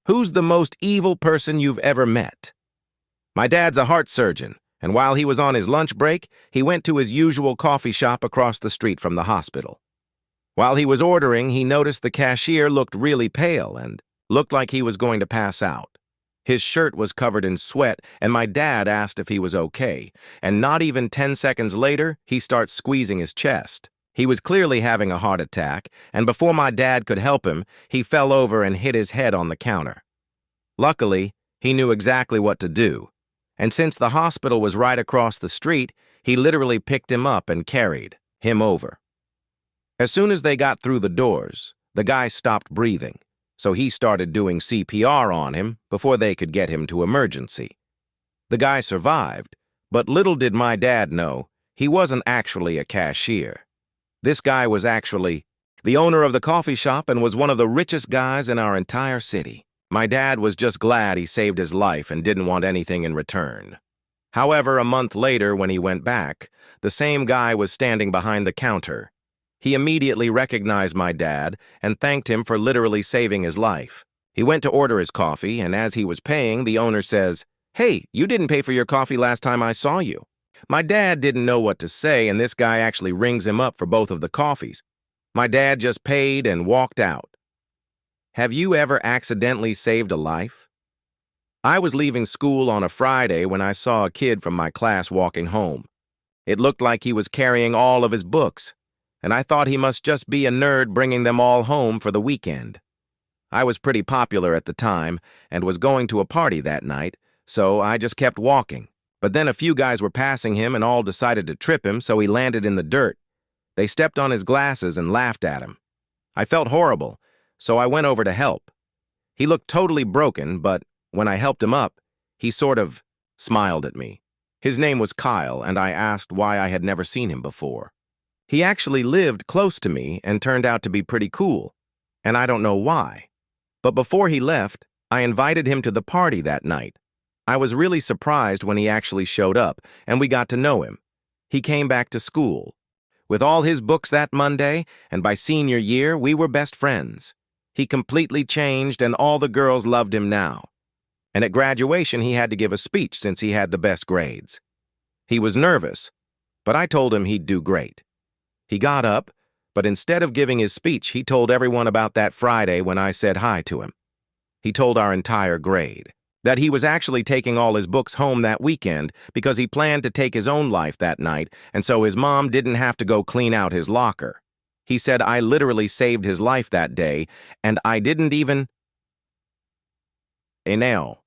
Who's the most evil person you've ever met? My dad's a heart surgeon, and while he was on his lunch break, he went to his usual coffee shop across the street from the hospital. While he was ordering, he noticed the cashier looked really pale and looked like he was going to pass out. His shirt was covered in sweat, and my dad asked if he was okay, and not even 10 seconds later, he starts squeezing his chest. He was clearly having a heart attack, and before my dad could help him, he fell over and hit his head on the counter. Luckily, he knew exactly what to do, and since the hospital was right across the street, he literally picked him up and carried him over. As soon as they got through the doors, the guy stopped breathing, so he started doing CPR on him before they could get him to emergency. The guy survived, but little did my dad know, he wasn't actually a cashier. This guy was actually the owner of the coffee shop and was one of the richest guys in our entire city. My dad was just glad he saved his life and didn't want anything in return. However, a month later, when he went back, the same guy was standing behind the counter. He immediately recognized my dad and thanked him for literally saving his life. He went to order his coffee, and as he was paying, the owner says, "Hey, you didn't pay for your coffee last time I saw you." My dad didn't know what to say, and this guy actually rings him up for both of the coffees. My dad just paid and walked out. Have you ever accidentally saved a life? I was leaving school on a Friday when I saw a kid from my class walking home. It looked like he was carrying all of his books, and I thought he must just be a nerd bringing them all home for the weekend. I was pretty popular at the time and was going to a party that night, so I just kept walking. But then a few guys were passing him and all decided to trip him, so he landed in the dirt. They stepped on his glasses and laughed at him. I felt horrible, so I went over to help. He looked totally broken, but when I helped him up, he sort of smiled at me. His name was Kyle, and I asked why I had never seen him before. He actually lived close to me and turned out to be pretty cool, and I don't know why. But before he left, I invited him to the party that night. I was really surprised when he actually showed up, and we got to know him. He came back to school with all his books that Monday, and by senior year, we were best friends. He completely changed, and all the girls loved him now. And at graduation, he had to give a speech since he had the best grades. He was nervous, but I told him he'd do great. He got up, but instead of giving his speech, he told everyone about that Friday when I said hi to him. He told our entire grade that he was actually taking all his books home that weekend because he planned to take his own life that night, and so his mom didn't have to go clean out his locker. He said I literally saved his life that day, and I didn't even... Now,